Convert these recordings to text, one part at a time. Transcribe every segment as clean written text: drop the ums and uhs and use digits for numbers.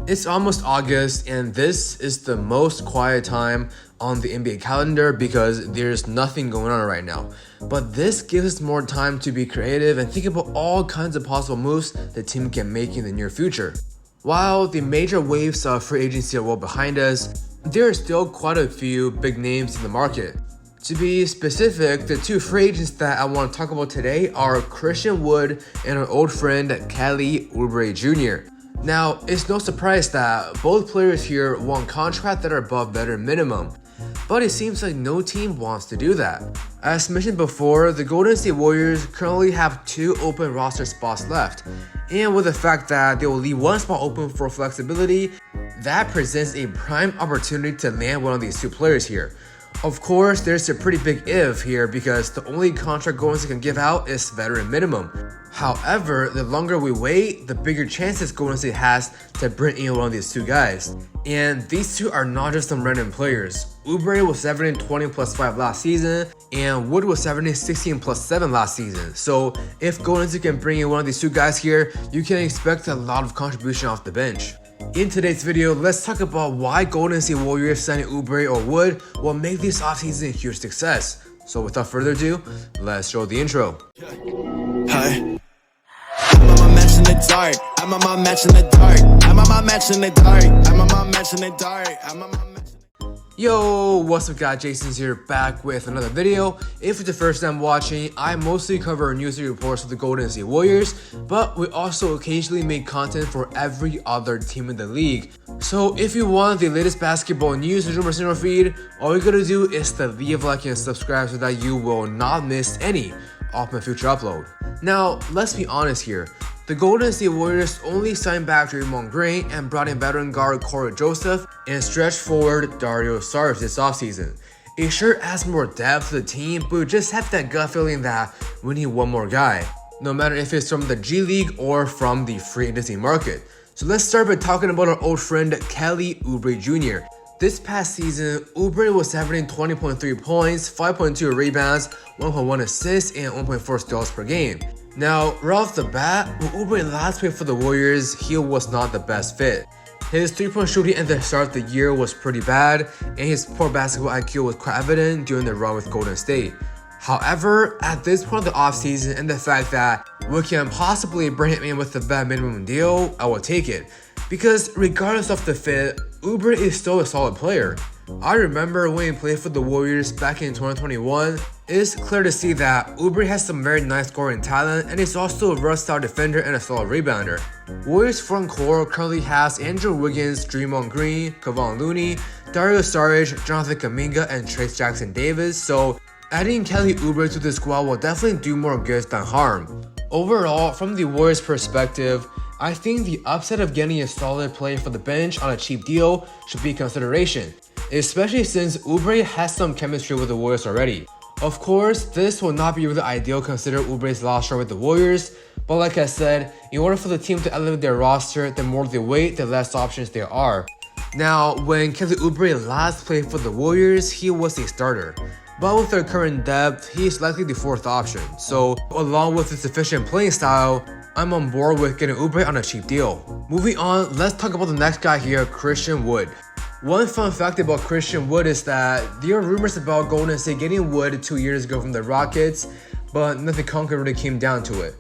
It's almost August, and this is the most quiet time on the NBA calendar because there's nothing going on right now. But this gives us more time to be creative and think about all kinds of possible moves the team can make in the near future. While the major waves of free agency are well behind us, there are still quite a few big names in the market. To be specific, the two free agents that I want to talk about today are Christian Wood and our old friend Kelly Oubre Jr. Now, it's no surprise that both players here want contracts that are above veteran minimum, but it seems like no team wants to do that. As mentioned before, the Golden State Warriors currently have 2 open roster spots left, and with the fact that they will leave 1 spot open for flexibility, that presents a prime opportunity to land one of these 2 players here. Of course, there's a pretty big if here because the only contract Golden State can give out is veteran minimum. However, the longer we wait, the bigger chances Golden State has to bring in one of these 2 guys. And these 2 are not just some random players. Oubre was averaging 20 plus 5 last season, and Wood was averaging 16 plus 7 last season. So if Golden State can bring in one of these 2 guys here, you can expect a lot of contribution off the bench. In today's video, let's talk about why Golden State Warriors signing Oubre or Wood will make this offseason a huge success. So without further ado, let's show the intro. Hi. I'm on my match in the dark. I'm on my match in the dark. I'm on my match in the dark. I'm on my match in the dark. I'm on my match. Yo, what's up guys, Jason's here back with another video. If it's the first time watching, I mostly cover news and reports of the Golden State Warriors, but we also occasionally make content for every other team in the league. So if you want the latest basketball news and rumors in your feed, all you gotta do is to leave a like and subscribe so that you will not miss any of my future upload. Now, let's be honest here. The Golden State Warriors only signed back Draymond Green and brought in veteran guard Corey Joseph and stretch forward Dario Saric this offseason. It sure adds more depth to the team, but we just have that gut feeling that we need one more guy, no matter if it's from the G League or from the free agency market. So let's start by talking about our old friend Kelly Oubre Jr. This past season, Oubre was averaging 20.3 points, 5.2 rebounds, 1.1 assists, and 1.4 steals per game. Now, right off the bat, when Oubre last played for the Warriors, he was not the best fit. His 3-point shooting at the start of the year was pretty bad, and his poor basketball IQ was quite evident during the run with Golden State. However, at this point of the offseason and the fact that we can possibly bring him in with the vet minimum deal, I will take it. Because regardless of the fit, Oubre is still a solid player. I remember when he played for the Warriors back in 2021, it's clear to see that Oubre has some very nice scoring talent and is also a versatile defender and a solid rebounder. Warriors front court currently has Andrew Wiggins, Draymond Green, Kevon Looney, Dario Saric, Jonathan Kuminga, and Trayce Jackson-Davis, so adding Kelly Oubre to the squad will definitely do more good than harm. Overall, from the Warriors' perspective, I think the upside of getting a solid player for the bench on a cheap deal should be a consideration, especially since Oubre has some chemistry with the Warriors already. Of course, this will not be really ideal considering Oubre's last start with the Warriors, but like I said, in order for the team to elevate their roster, the more they wait, the less options there are. Now, when Kelly Oubre last played for the Warriors, he was a starter. But with their current depth, he is likely the 4th option. So, along with his efficient playing style, I'm on board with getting Oubre on a cheap deal. Moving on, let's talk about the next guy here, Christian Wood. One fun fact about Christian Wood is that there are rumors about Golden State getting Wood 2 years ago from the Rockets, but nothing concrete really came down to it.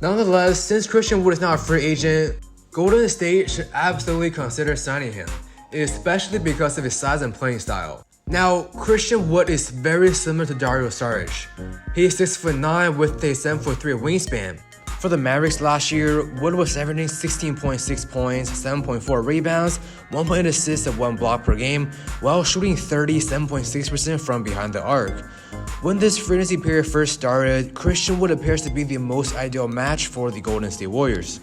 Nonetheless, since Christian Wood is now a free agent, Golden State should absolutely consider signing him, especially because of his size and playing style. Now, Christian Wood is very similar to Dario Saric. He is 6'9" with a 7'3" wingspan. For the Mavericks last year, Wood was averaging 16.6 points, 7.4 rebounds, 1.8 assists and 1 block per game, while shooting 37.6% from behind the arc. When this free agency period first started, Christian Wood appears to be the most ideal match for the Golden State Warriors.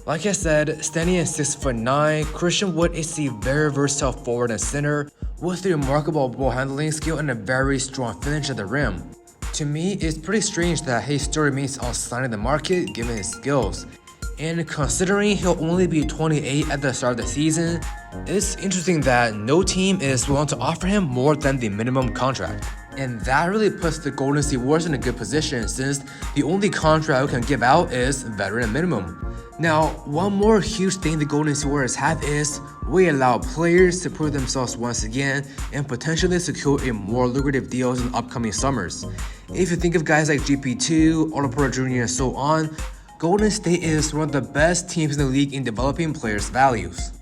Like I said, standing at 6'9", Christian Wood is a very versatile forward and center with a remarkable ball handling skill and a very strong finish at the rim. To me, it's pretty strange that he still remains outside of the market given his skills. And considering he'll only be 28 at the start of the season, it's interesting that no team is willing to offer him more than the minimum contract. And that really puts the Golden State Warriors in a good position since the only contract we can give out is veteran minimum. Now, one more huge thing the Golden State Warriors have is we allow players to prove themselves once again and potentially secure a more lucrative deals in upcoming summers. If you think of guys like GP2, Otto Porter Jr. and so on, Golden State is one of the best teams in the league in developing players' values.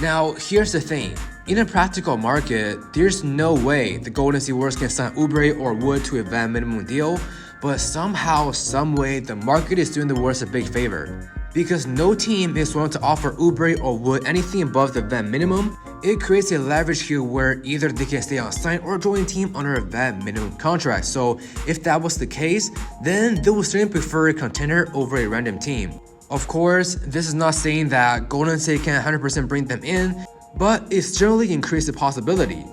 Now, here's the thing. In a practical market, there's no way the Golden State Warriors can sign Oubre or Wood to a vet minimum deal, but somehow, someway, the market is doing the Warriors a big favor. Because no team is willing to offer Oubre or Wood anything above the vet minimum, it creates a leverage here where either they can stay on site or join a team under a vet minimum contract. So if that was the case, then they would certainly prefer a contender over a random team. Of course, this is not saying that Golden State can 100% bring them in, but it certainly increases the possibility.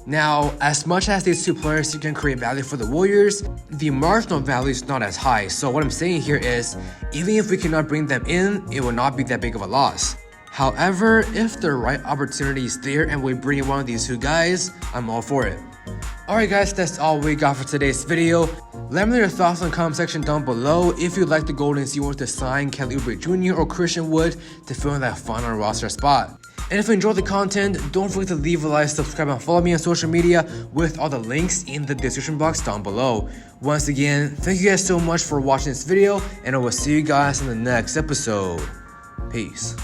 Now, as much as these two players can create value for the Warriors, the marginal value is not as high. So what I'm saying here is, even if we cannot bring them in, it will not be that big of a loss. However, if the right opportunity is there and we bring one of these two guys, I'm all for it. Alright guys, that's all we got for today's video. Let me know your thoughts in the comment section down below if you'd like the Golden State Warriors to sign Kelly Oubre Jr. or Christian Wood to fill in that final roster spot. And if you enjoyed the content, don't forget to leave a like, subscribe, and follow me on social media with all the links in the description box down below. Once again, thank you guys so much for watching this video, and I will see you guys in the next episode. Peace.